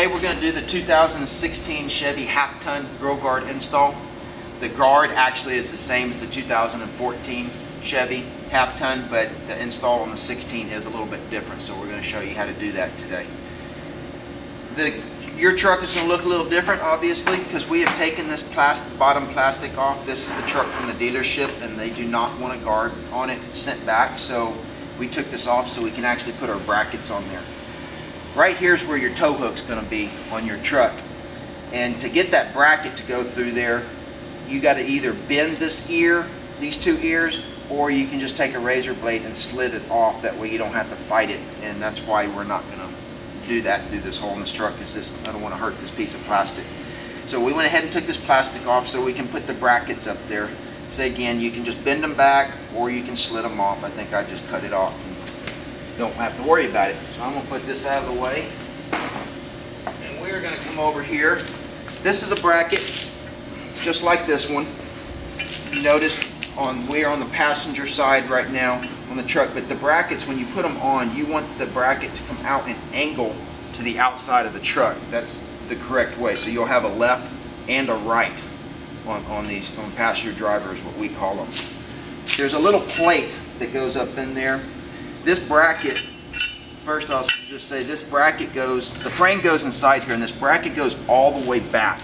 Today we're going to do the 2016 Chevy half-ton grill guard install. The guard actually is the same as the 2014 Chevy half-ton, but the install on the 16 is a little bit different, so we're going to show you how to do that today. Your truck is going to look a little different, obviously, because we have taken this bottom plastic off. This is the truck from the dealership, and they do not want a guard on it sent back, so we took this off so we can actually put our brackets on there. Right here is where your tow hook's going to be on your truck, and to get that bracket to go through there, you got to either bend this ear, these two ears, or you can just take a razor blade and slit it off. That way you don't have to fight it, and that's why we're not going to do that through this hole in this truck, because I don't want to hurt this piece of plastic. So we went ahead and took this plastic off so we can put the brackets up there. So again, you can just bend them back or you can slit them off. I think I just cut it off and don't have to worry about it. So I'm going to put this out of the way, and we're going to come over here. This is a bracket just like this one. You notice we're on the passenger side right now on the truck, but the brackets, when you put them on, you want the bracket to come out and angle to the outside of the truck. That's the correct way. So you'll have a left and a right on passenger drivers, what we call them. There's a little plate that goes up in there. This bracket, first I'll just say this bracket goes, the frame goes inside here, and this bracket goes all the way back.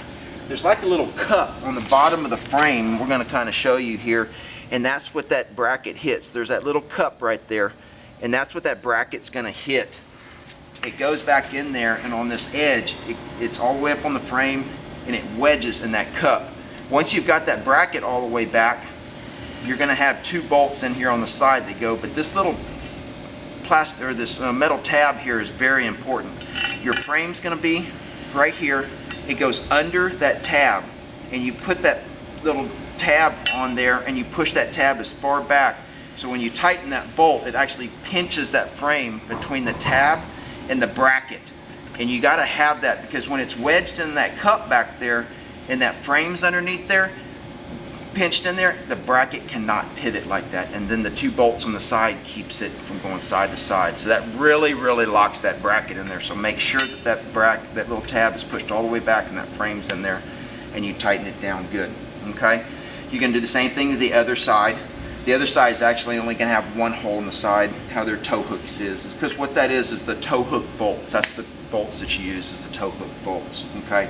There's like a little cup on the bottom of the frame. We're going to kind of show you here, and that's what that bracket hits. There's that little cup right there, and that's what that bracket's going to hit. It goes back in there, and on this edge, it's all the way up on the frame, and it wedges in that cup. Once you've got that bracket all the way back, you're going to have two bolts in here on the side that go, but this little plastic, or this metal tab here, is very important. Your frame's going to be right here. It goes under that tab, and you put that little tab on there, and you push that tab as far back, so when you tighten that bolt, it actually pinches that frame between the tab and the bracket. And you got to have that, because when it's wedged in that cup back there and that frame's underneath there, pinched in there, the bracket cannot pivot like that, and then the two bolts on the side keeps it from going side to side. So that really locks that bracket in there. So make sure that that little tab is pushed all the way back and that frame's in there, and you tighten it down good. Okay, you can do the same thing to the other side. The other side is actually only going to have one hole in the side. How their tow hooks is because what that is the tow hook bolts. That's the bolts that you use, is the tow hook bolts. Okay,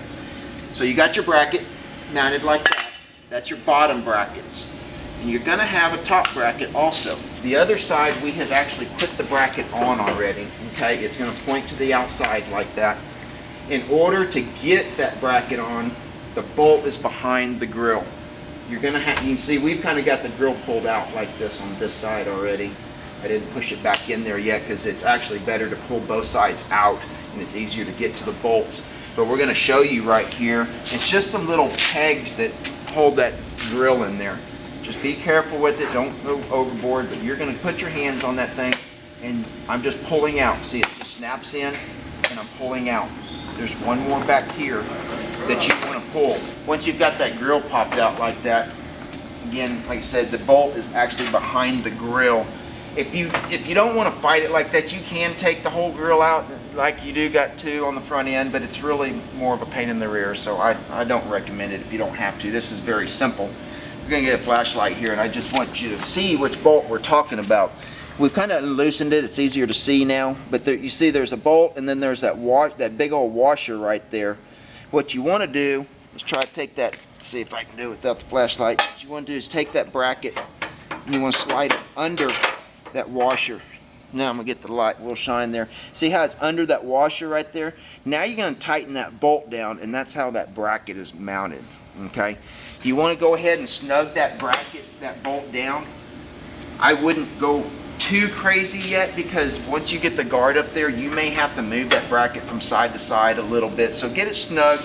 so you got your bracket mounted like that. That's your bottom brackets. And you're going to have a top bracket also. The other side, we have actually put the bracket on already. Okay, it's going to point to the outside like that. In order to get that bracket on, the bolt is behind the grill. You're going to have, you can see we've kind of got the grill pulled out like this on this side already. I didn't push it back in there yet because it's actually better to pull both sides out, and it's easier to get to the bolts. But we're going to show you right here. It's just some little pegs that hold that grill in there. Just be careful with it, don't go overboard, but you're going to put your hands on that thing, and I'm just pulling out. See, it just snaps in and I'm pulling out. There's one more back here that you want to pull. Once you've got that grill popped out like that, again, like I said, the bolt is actually behind the grill. If you don't want to fight it like that, you can take the whole grill out like you do got two on the front end, but it's really more of a pain in the rear, so I don't recommend it if you don't have to. This is very simple. We're going to get a flashlight here, and I just want you to see which bolt we're talking about. We've kind of loosened it. It's easier to see now, but there, you see there's a bolt, and then there's that big old washer right there. What you want to do is try to take that, see if I can do it without the flashlight. What you want to do is take that bracket, and you want to slide it under that washer. Now I'm going to get the light, we'll shine there. See how it's under that washer right there? Now you're going to tighten that bolt down, and that's how that bracket is mounted. Okay? You want to go ahead and snug that bracket, that bolt down. I wouldn't go too crazy yet, because once you get the guard up there, you may have to move that bracket from side to side a little bit. So get it snug,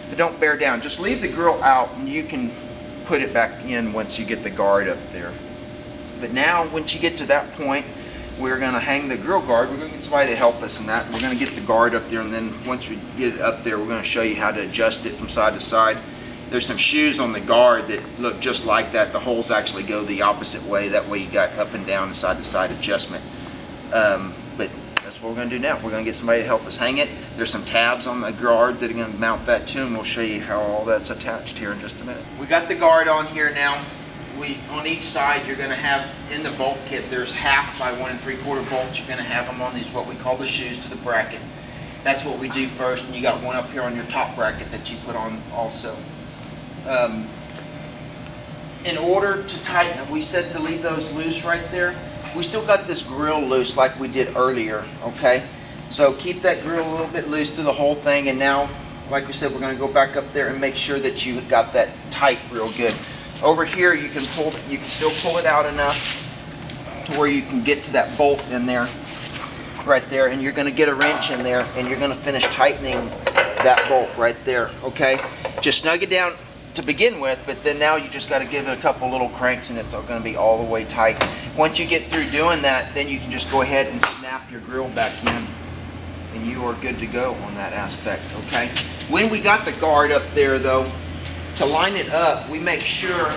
but don't bear down. Just leave the grill out, and you can put it back in once you get the guard up there. But now, once you get to that point, we're going to hang the grill guard. We're going to get somebody to help us in that. We're going to get the guard up there, and then once we get it up there, we're going to show you how to adjust it from side to side. There's some shoes on the guard that look just like that. The holes actually go the opposite way. That way you got up and down and side to side adjustment. But that's what we're going to do now. We're going to get somebody to help us hang it. There's some tabs on the guard that are going to mount that too, and we'll show you how all that's attached here in just a minute. We got the guard on here now. On each side, you're going to have, in the bolt kit, there's 1/2 by 1 3/4 bolts. You're going to have them on these, what we call the shoes to the bracket. That's what we do first, and you got one up here on your top bracket that you put on also. In order to tighten it, we said to leave those loose right there. We still got this grill loose like we did earlier, okay? So keep that grill a little bit loose to the whole thing, and now, like we said, we're going to go back up there and make sure that you got that tight real good. Over here, you can still pull it out enough to where you can get to that bolt in there, right there, and you're going to get a wrench in there, and you're going to finish tightening that bolt right there, okay? Just snug it down to begin with, but then now you just got to give it a couple little cranks, and it's going to be all the way tight. Once you get through doing that, then you can just go ahead and snap your grill back in, and you are good to go on that aspect, okay? When we got the guard up there, though, to line it up, we make sure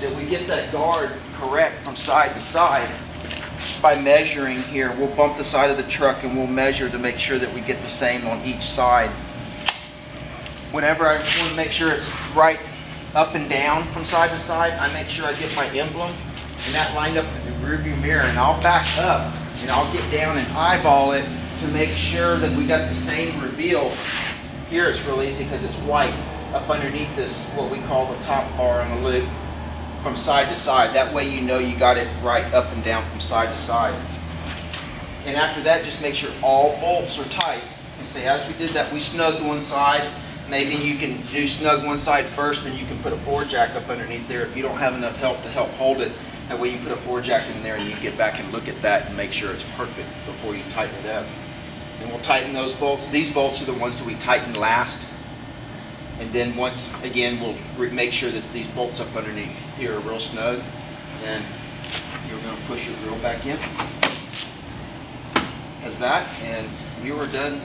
that we get that guard correct from side to side by measuring here. We'll bump the side of the truck and we'll measure to make sure that we get the same on each side. Whenever I want to make sure it's right up and down from side to side, I make sure I get my emblem and that lined up in the rearview mirror, and I'll back up and I'll get down and eyeball it to make sure that we got the same reveal. Here it's real easy because it's white. Up underneath this, what we call the top bar on the loop, from side to side. That way you know you got it right up and down from side to side. And after that, just make sure all bolts are tight. And say, as we did that, we snugged one side. Maybe you can do snug one side first, and you can put a floor jack up underneath there if you don't have enough help to help hold it. That way you can put a floor jack in there, and you get back and look at that and make sure it's perfect before you tighten it up. And we'll tighten those bolts. These bolts are the ones that we tighten last. And then once again, we'll make sure that these bolts up underneath here are real snug. Then you're going to push your grill back in. As that, and you are done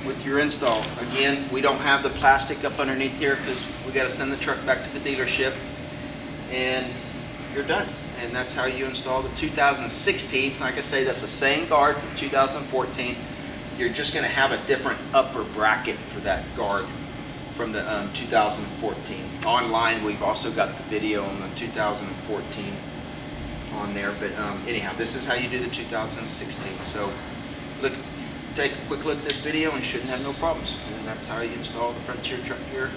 with your install. Again, we don't have the plastic up underneath here because we got to send the truck back to the dealership. And you're done. And that's how you install the 2016. Like I say, that's the same guard from 2014. You're just going to have a different upper bracket for that guard from the 2014. Online, we've also got the video on the 2014 on there. But anyhow, this is how you do the 2016. So take a quick look at this video and you shouldn't have no problems. And that's how you install the Frontier truck here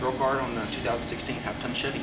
grill guard on the 2016 half-ton Chevy.